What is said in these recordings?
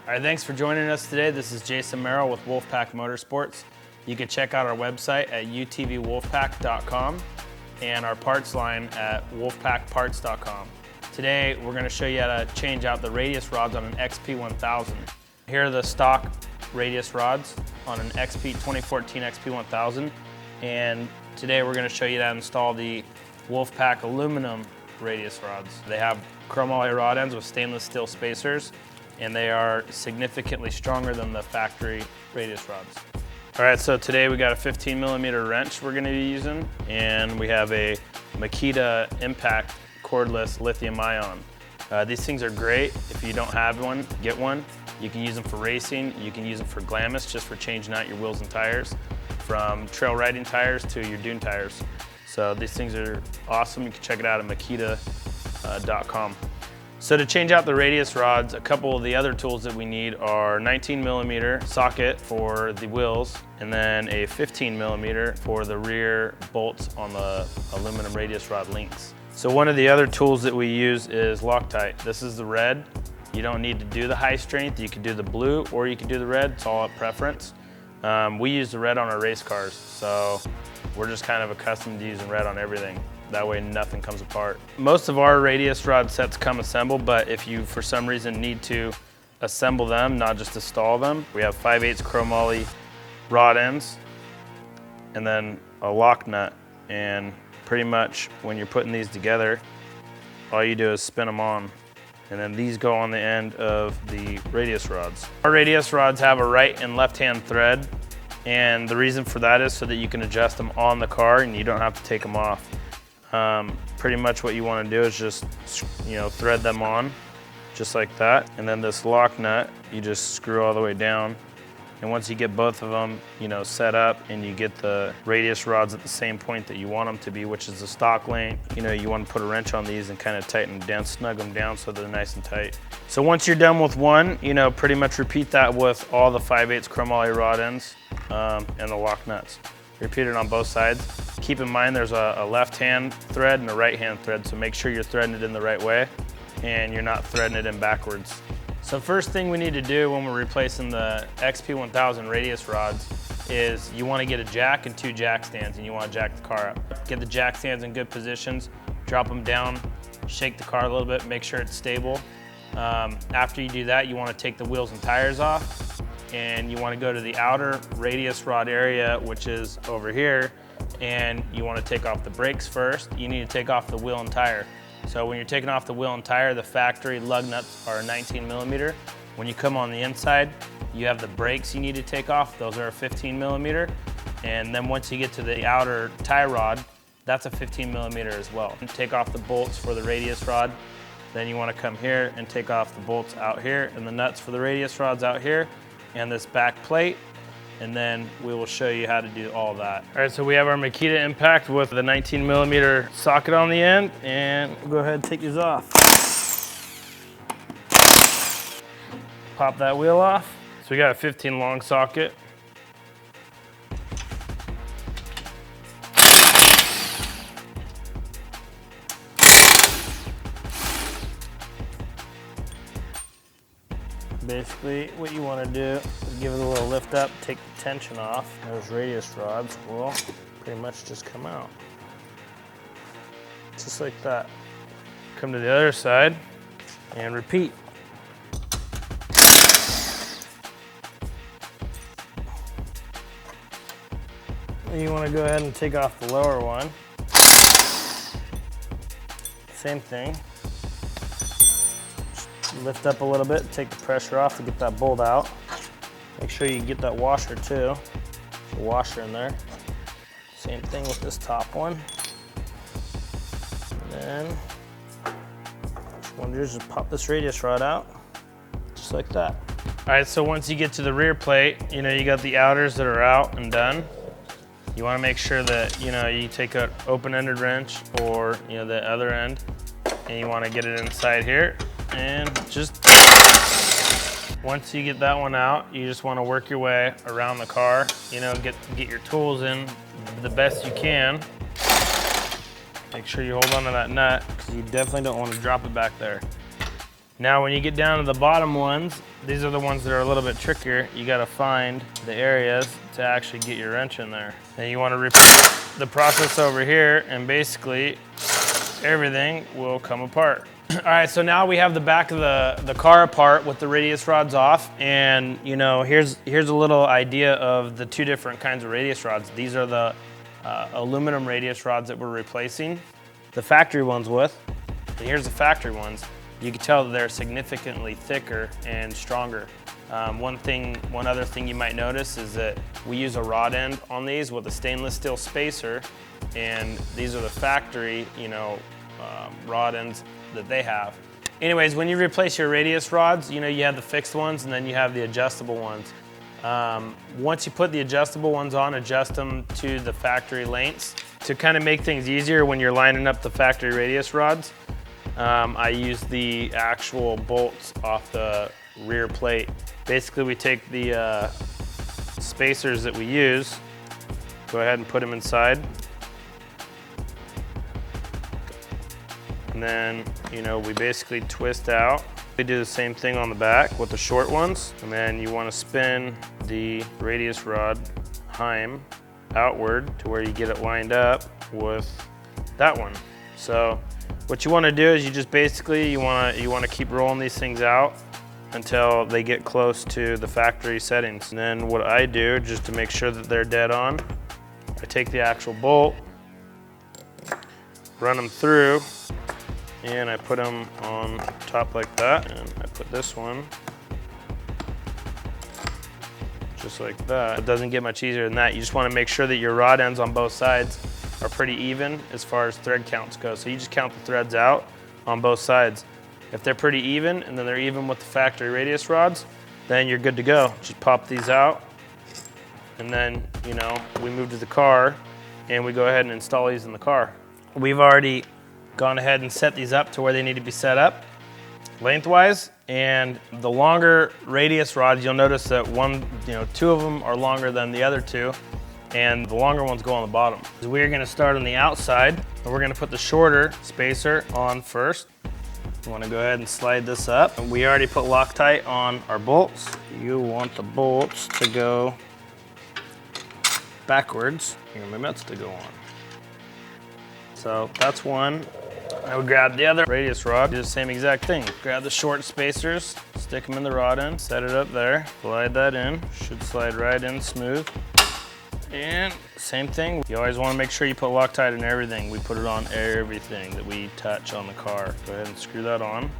All right, thanks for joining us today. This is Jason Merrell with Wolfpack Motorsports. You can check out our website at utvwolfpack.com and our parts line at wolfpackparts.com. Today, we're going to show you how to change out the radius rods on an XP1000. Here are the stock radius rods on an 2014 XP1000. And today, we're going to show you how to install the Wolfpack aluminum radius rods. They have chrome alloy rod ends with stainless steel spacers, and they are significantly stronger than the factory radius rods. All right, so today we got a 15mm wrench we're gonna be using, and we have a Makita Impact cordless lithium ion. These things are great. If you don't have one, get one. You can use them for racing. You can use them for Glamis, just for changing out your wheels and tires, from trail riding tires to your dune tires. So these things are awesome. You can check it out at makita.com. So to change out the radius rods, a couple of the other tools that we need are 19mm socket for the wheels, and then a 15mm for the rear bolts on the aluminum radius rod links. So one of the other tools that we use is Loctite. This is the red. You don't need to do the high strength. You can do the blue or you can do the red. It's all up preference. We use the red on our race cars, so we're just kind of accustomed to using red on everything. That way nothing comes apart. Most of our radius rod sets come assembled, but if you for some reason need to assemble them, not just install them, we have 5/8 chromoly rod ends and then a lock nut. And pretty much when you're putting these together, all you do is spin them on. And then these go on the end of the radius rods. Our radius rods have a right and left hand thread. And the reason for that is so that you can adjust them on the car and you don't have to take them off. Pretty much what you want to do is just, thread them on just like that. And then this lock nut, you just screw all the way down. And once you get both of them, set up and you get the radius rods at the same point that you want them to be, which is the stock length, you want to put a wrench on these and kind of tighten them down, snug them down so they're nice and tight. So once you're done with one, pretty much repeat that with all the 5/8 chromoly rod ends and the lock nuts. Repeat it on both sides. Keep in mind there's a left-hand thread and a right-hand thread, so make sure you're threading it in the right way and you're not threading it in backwards. So first thing we need to do when we're replacing the XP1000 radius rods is you want to get a jack and 2 jack stands, and you want to jack the car up. Get the jack stands in good positions, drop them down, shake the car a little bit, make sure it's stable. After you do that, you want to take the wheels and tires off, and you want to go to the outer radius rod area, which is over here, and you want to take off the brakes first. You need to take off the wheel and tire. So when you're taking off the wheel and tire, the factory lug nuts are 19mm. When you come on the inside, you have the brakes you need to take off. Those are a 15mm. And then once you get to the outer tie rod, that's a 15mm as well. Take off the bolts for the radius rod. Then you want to come here and take off the bolts out here and the nuts for the radius rods out here and this back plate. And then we will show you how to do all that. All right, so we have our Makita Impact with the 19mm socket on the end, and we'll go ahead and take these off. Pop that wheel off. So we got a 15 long socket. Basically, what you want to do is give it a little lift up, take the tension off. Those radius rods will pretty much just come out. Just like that. Come to the other side and repeat. Then you want to go ahead and take off the lower one. Same thing. Lift up a little bit, take the pressure off to get that bolt out. Make sure you get that washer too. There's a washer in there. Same thing with this top one. And then what you want to do is just pop this radius rod out, just like that. All right, so once you get to the rear plate, you got the outers that are out and done. You want to make sure that you take an open-ended wrench or the other end, and you want to get it inside here. And just once you get that one out, you just want to work your way around the car. Get your tools in the best you can. Make sure you hold on to that nut because you definitely don't want to drop it back there. Now when you get down to the bottom ones, these are the ones that are a little bit trickier. You gotta find the areas to actually get your wrench in there. Then you wanna repeat the process over here, and basically everything will come apart. All right, so now we have the back of the car apart with the radius rods off, and you know, here's a little idea of the two different kinds of radius rods. These are the aluminum radius rods that we're replacing the factory ones with. And here's the factory ones. You can tell that they're significantly thicker and stronger. One other thing you might notice is that we use a rod end on these with a stainless steel spacer, and these are the factory, rod ends that they have. Anyways, when you replace your radius rods, you have the fixed ones and then you have the adjustable ones. Once you put the adjustable ones on, adjust them to the factory lengths. To kind of make things easier when you're lining up the factory radius rods, I use the actual bolts off the rear plate. Basically, we take the spacers that we use, go ahead and put them inside. And then, we basically twist out. We do the same thing on the back with the short ones. And then you want to spin the radius rod heim outward to where you get it lined up with that one. So what you want to do is you just basically, you want to keep rolling these things out until they get close to the factory settings. And then what I do, just to make sure that they're dead on, I take the actual bolt, run them through, and I put them on top like that. And I put this one just like that. It doesn't get much easier than that. You just want to make sure that your rod ends on both sides are pretty even as far as thread counts go. So you just count the threads out on both sides. If they're pretty even, and then they're even with the factory radius rods, then you're good to go. Just pop these out, and then, we move to the car, and we go ahead and install these in the car. We've already gone ahead and set these up to where they need to be set up lengthwise, and the longer radius rods, you'll notice that two of them are longer than the other two, and the longer ones go on the bottom. We're gonna start on the outside, and we're gonna put the shorter spacer on first. You wanna go ahead and slide this up. And we already put Loctite on our bolts. You want the bolts to go backwards. You want my nuts to go on. So that's one. I would grab the other radius rod, do the same exact thing. Grab the short spacers, stick them in the rod end, set it up there, slide that in. Should slide right in smooth. And same thing, you always want to make sure you put Loctite in everything. We put it on everything that we touch on the car. Go ahead and screw that on.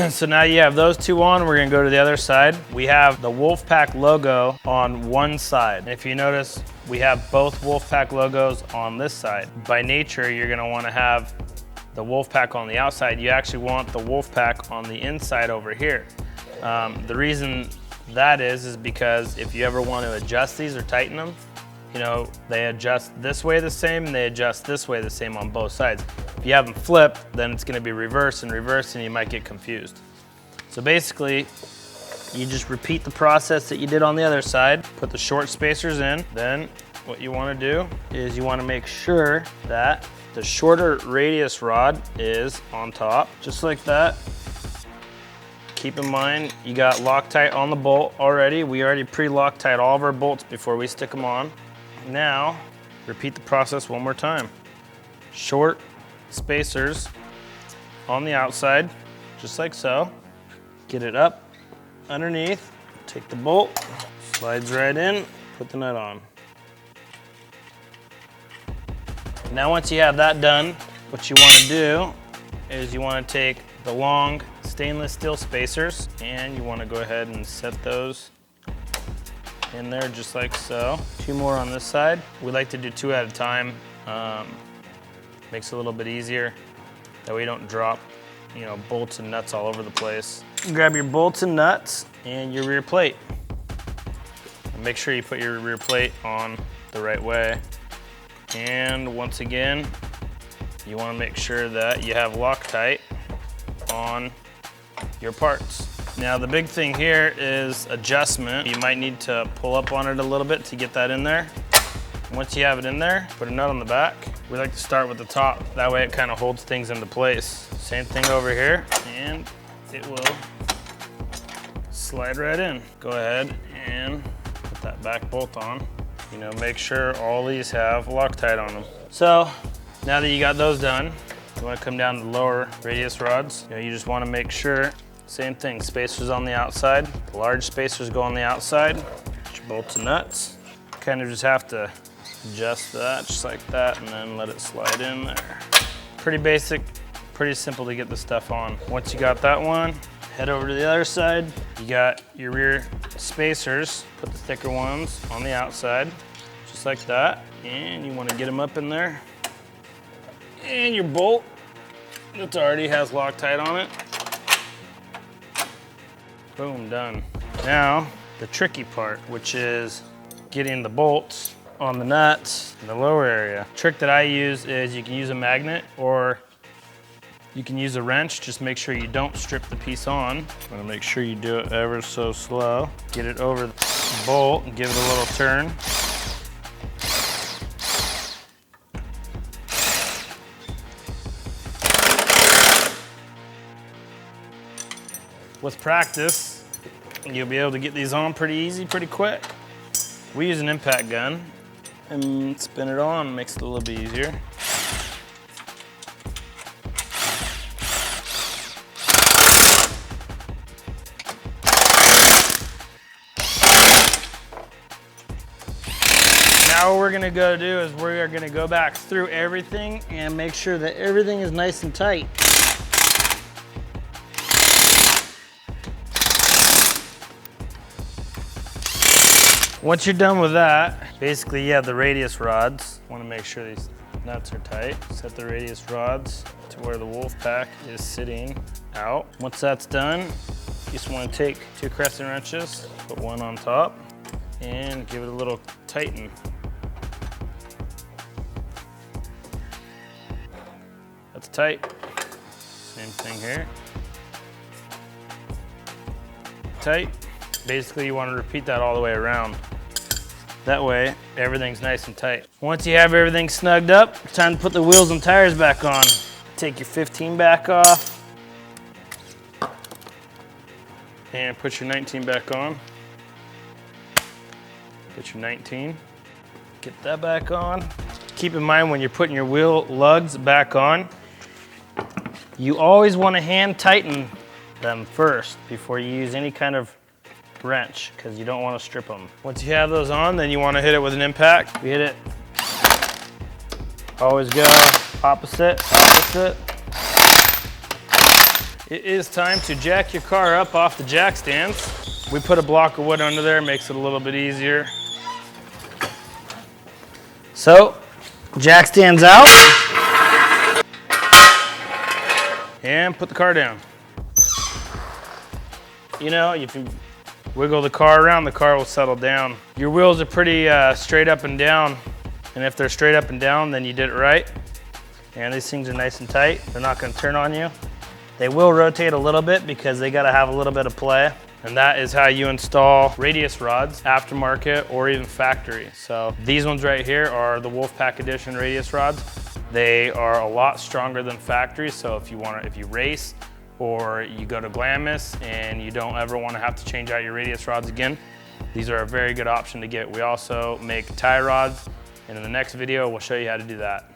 So now you have those two on, we're gonna go to the other side. We have the Wolfpack logo on one side. And if you notice, we have both Wolfpack logos on this side. By nature, you're gonna wanna have the Wolfpack on the outside. You actually want the Wolfpack on the inside over here. The reason that is because if you ever want to adjust these or tighten them, they adjust this way the same and they adjust this way the same on both sides. If you have them flipped, then it's going to be reverse and you might get confused. So basically, you just repeat the process that you did on the other side, put the short spacers in. Then what you want to do is you want to make sure that the shorter radius rod is on top, just like that. Keep in mind, you got Loctite on the bolt already. We already pre-Loctite all of our bolts before we stick them on. Now, repeat the process one more time. Short spacers on the outside, just like so. Get it up underneath, take the bolt, slides right in, put the nut on. Now once you have that done, what you want to do is you want to take the long stainless steel spacers and you want to go ahead and set those in there just like so. Two more on this side. We like to do two at a time. Makes it a little bit easier. That way you don't drop, bolts and nuts all over the place. Grab your bolts and nuts and your rear plate. And make sure you put your rear plate on the right way. And once again, you want to make sure that you have Loctite on your parts. Now the big thing here is adjustment. You might need to pull up on it a little bit to get that in there. Once you have it in there, put a nut on the back. We like to start with the top. That way it kind of holds things into place. Same thing over here, and it will slide right in. Go ahead and put that back bolt on. You know, make sure all these have Loctite on them. So now that you got those done, you want to come down to the lower radius rods. You know, you just want to make sure, same thing, spacers on the outside. The large spacers go on the outside. Get your bolts and nuts. Kind of just have to adjust that just like that and then let it slide in there. Pretty basic, pretty simple to get the stuff on. Once you got that one, head over to the other side. You got your rear spacers. Put the thicker ones on the outside, just like that. And you want to get them up in there. And your bolt that already has Loctite on it. Boom, done. Now, the tricky part, which is getting the bolts on the nuts in the lower area. Trick that I use is you can use a magnet or you can use a wrench. Just make sure you don't strip the piece on. I'm gonna make sure you do it ever so slow. Get it over the bolt and give it a little turn. With practice, you'll be able to get these on pretty easy, pretty quick. We use an impact gun and spin it on, makes it a little bit easier. Now what we're gonna go do is we are gonna go back through everything and make sure that everything is nice and tight. Once you're done with that, basically you have the radius rods. Want to make sure these nuts are tight. Set the radius rods to where the Wolfpack is sitting out. Once that's done, you just want to take 2 crescent wrenches, put one on top, and give it a little tighten. That's tight. Same thing here. Tight. Basically, you want to repeat that all the way around. That way, everything's nice and tight. Once you have everything snugged up, it's time to put the wheels and tires back on. Take your 15 back off. And put your 19 back on. Put your 19. Get that back on. Keep in mind when you're putting your wheel lugs back on, you always want to hand tighten them first before you use any kind of wrench, because you don't want to strip them. Once you have those on, then you want to hit it with an impact. You hit it, always go opposite. It is time to jack your car up off the jack stands. We put a block of wood under there, makes it a little bit easier. So, jack stands out, and put the car down. You know, if you wiggle the car around, the car will settle down. Your wheels are pretty straight up and down. And if they're straight up and down, then you did it right. And these things are nice and tight. They're not gonna turn on you. They will rotate a little bit because they gotta have a little bit of play. And that is how you install radius rods, aftermarket or even factory. So these ones right here are the Wolfpack Edition radius rods. They are a lot stronger than factory. So if you race, or you go to Glamis and you don't ever want to have to change out your radius rods again, these are a very good option to get. We also make tie rods, and in the next video we'll show you how to do that.